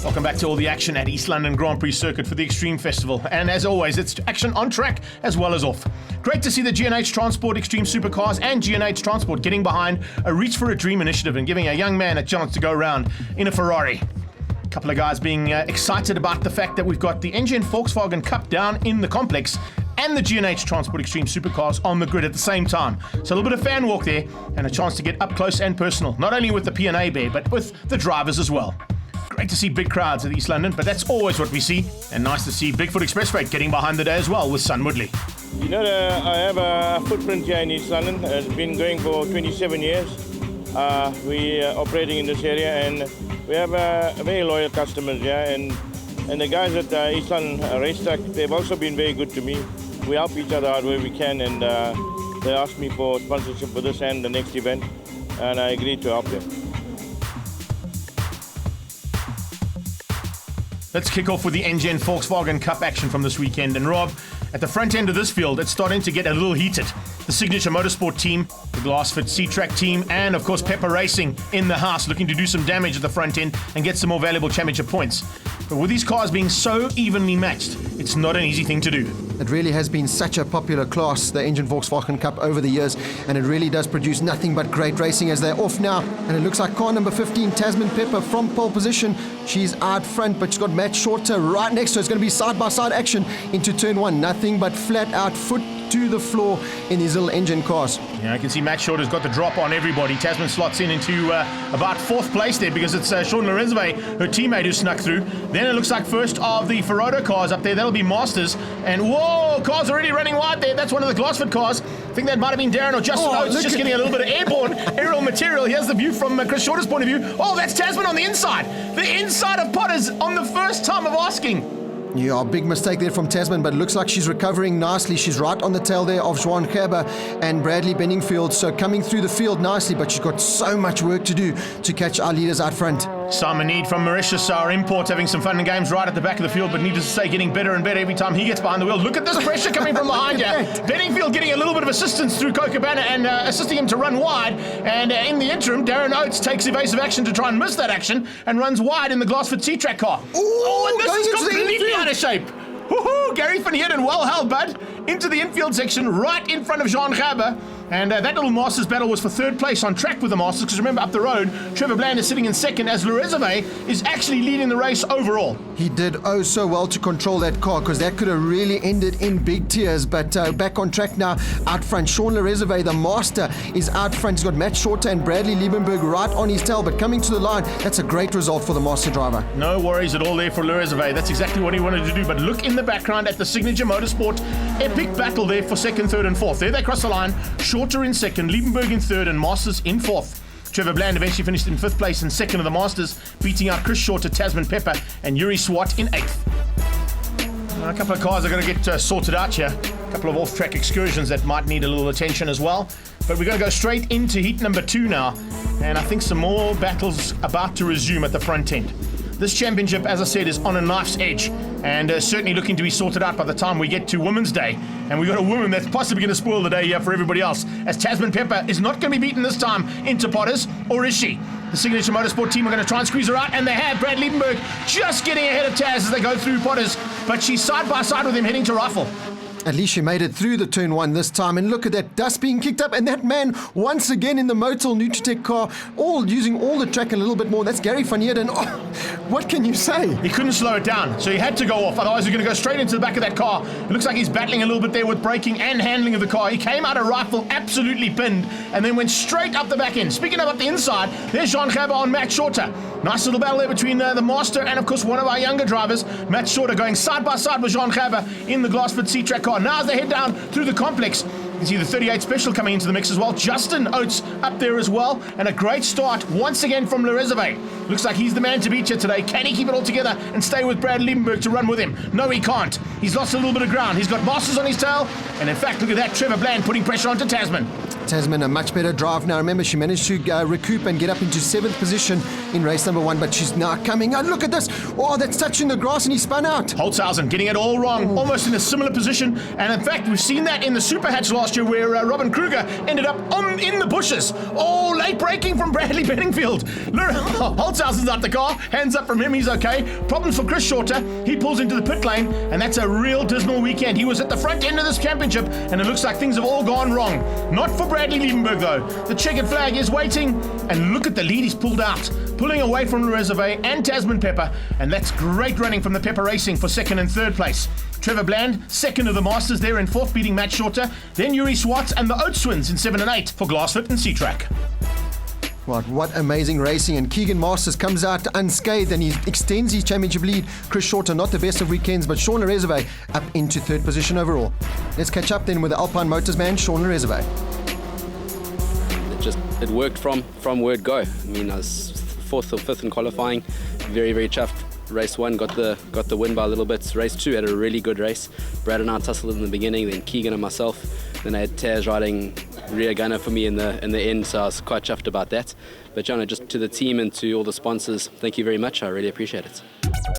Welcome back to all the action at East London Grand Prix Circuit for the Extreme Festival. And as always, it's action on track as well as off. Great to see the G&H Transport Extreme Supercars and G&H Transport getting behind a Reach for a Dream initiative and giving a young man a chance to go around in a Ferrari. A couple of guys being excited about the fact that we've got the Engen Volkswagen Cup down in the complex and the G&H Transport Extreme Supercars on the grid at the same time. So a little bit of fan walk there and a chance to get up close and personal, not only with the P&A bear, but with the drivers as well. Great to see big crowds at East London, but that's always what we see. And nice to see Bigfoot Express Freight getting behind the day as well with Son Woodley. You know, I have a footprint here in East London. It's been going for 27 years. We are operating in this area, and we have very loyal customers here. And the guys at East London Racetrack, they've also been very good to me. We help each other out where we can, and they asked me for sponsorship for this and the next event, and I agreed to help them. Let's kick off with the Engen Volkswagen Cup action from this weekend. And Rob, at the front end of this field, it's starting to get a little heated. The Signature Motorsport team, the Glassford C-Track team, and of course Pepper Racing in the house, looking to do some damage at the front end and get some more valuable championship points. But with these cars being so evenly matched, it's not an easy thing to do. It really has been such a popular class, the Engen Volkswagen Cup, over the years, and it really does produce nothing but great racing as they're off now. And it looks like car number 15, Tasman Pepper, from pole position. She's out front, but she's got Matt Shorter right next to her. It's going to be side-by-side action into turn one. Nothing but flat-out foot to the floor in these little Engen cars. Yeah, I can see Matt Shorter's got the drop on everybody. Tasman slots in into about fourth place there because it's Sean Lorenzo, her teammate, who snuck through. Then it looks like first of the Ferrado cars up there. That'll be Masters. And whoa, cars already running wide there. That's one of the Glassford cars. I think that might have been Darren or Justin Oates, just getting a little bit of airborne aerial material. Here's the view from Chris Shorter's point of view. Oh, that's Tasman on the inside. The inside of Potters on the first time of asking. Yeah, big mistake there from Tasman, but it looks like she's recovering nicely. She's right on the tail there of Joan Gerber and Bradley Benningfield, so coming through the field nicely, but she's got so much work to do to catch our leaders out front. Simon Need from Mauritius, our import, having some fun and games right at the back of the field, but needless to say, getting better and better every time he gets behind the wheel. Look at this pressure coming from behind you. Benningfield getting a little bit of assistance through Kokabana and assisting him to run wide. And in the interim, Darren Oates takes evasive action to try and miss that action and runs wide in the Glassford C-Track car. And this is completely out of shape. Woohoo! Gary van Heerden, well held, bud. Into the infield section, right in front of Jean Gerber. And that little Masters battle was for third place on track with the Masters, because remember, up the road, Trevor Bland is sitting in second as Lorenzo is actually leading the race overall. He did so well to control that car, because that could have really ended in big tears. But back on track now, out front, Sean Lorenzo, the master, is out front. He's got Matt Shorter and Bradley Liebenberg right on his tail, but coming to the line, that's a great result for the master driver. No worries at all there for Lorenzo. That's exactly what he wanted to do. But look in the background at the Signature Motorsport epic battle there for second, third and fourth. There they cross the line. Shorter in second, Liebenberg in third, and Masters in fourth. Trevor Bland eventually finished in fifth place and second of the Masters, beating out Chris Shorter, Tasman Pepper, and Yuri Swart in eighth. A couple of cars are going to get sorted out here. A couple of off-track excursions that might need a little attention as well. But we're going to go straight into heat number 2 now. And I think some more battles about to resume at the front end. This championship, as I said, is on a knife's edge, and certainly looking to be sorted out by the time we get to Women's Day. And we've got a woman that's possibly going to spoil the day here for everybody else, as Tasman Pepper is not going to be beaten this time into Potters, or is she? The Signature Motorsport team are going to try and squeeze her out, and they have. Brad Liebenberg just getting ahead of Taz as they go through Potters, but she's side by side with him heading to Rifle. At least she made it through the turn one this time, and look at that dust being kicked up, and that man once again in the Motul Nutritech car, using all the track a little bit more. That's Gary van Heerden. Oh, what can you say? He couldn't slow it down, so he had to go off, otherwise he's going to go straight into the back of that car. It looks like he's battling a little bit there with braking and handling of the car. He came out of Rifle absolutely pinned, and then went straight up the back end. Speaking of up the inside, there's Jean Gerber on Matt Shorter. Nice little battle there between the master and, of course, one of our younger drivers, Matt Shorter, going side by side with Jean Gerber in the Glassford C-Track car. Now as they head down through the complex, you can see the 38 Special coming into the mix as well. Justin Oates up there as well. And a great start once again from Lorenzo. Looks like he's the man to beat you today. Can he keep it all together and stay with Brad Liebenberg to run with him? No, he can't. He's lost a little bit of ground. He's got Masters on his tail. And in fact, look at that, Trevor Bland putting pressure onto Tasman. Tasman, a much better drive now. Remember, she managed to recoup and get up into 7th position in race number 1, but she's now coming out. Look at this. Oh, that's touching the grass and he spun out. Holtzhausen getting it all wrong, almost in a similar position. And in fact, we've seen that in the Super Hatch last year where Robin Kruger ended up in the bushes. Oh, late braking from Bradley Benningfield. Holtzhausen's out the car. Hands up from him. He's okay. Problems for Chris Shorter. He pulls into the pit lane, and that's a real dismal weekend. He was at the front end of this championship, and it looks like things have all gone wrong. Not for Bradley Liebenberg, though. The checkered flag is waiting, and look at the lead he's pulled out, pulling away from Le Reserve and Tasman Pepper, and that's great running from the Pepper Racing for 2nd and 3rd place. Trevor Bland, 2nd of the Masters there in 4th, beating Matt Shorter. Then Yuri Swartz and the Oat Twins in 7 and 8 for Glassfoot and Sea-Track. What amazing racing, and Keegan Masters comes out unscathed and he extends his championship lead. Chris Shorter, not the best of weekends, but Sean Le Reserve up into 3rd position overall. Let's catch up then with the Alpine Motors man, Sean Le Reserve. It worked from word go. I mean, I was 4th or 5th in qualifying, very, very chuffed. Race 1 got the win by a little bit. Race 2 had a really good race. Brad and I tussled in the beginning, then Keegan and myself. Then I had Taz riding rear gunner for me in the end, so I was quite chuffed about that. But just to the team and to all the sponsors, thank you very much. I really appreciate it.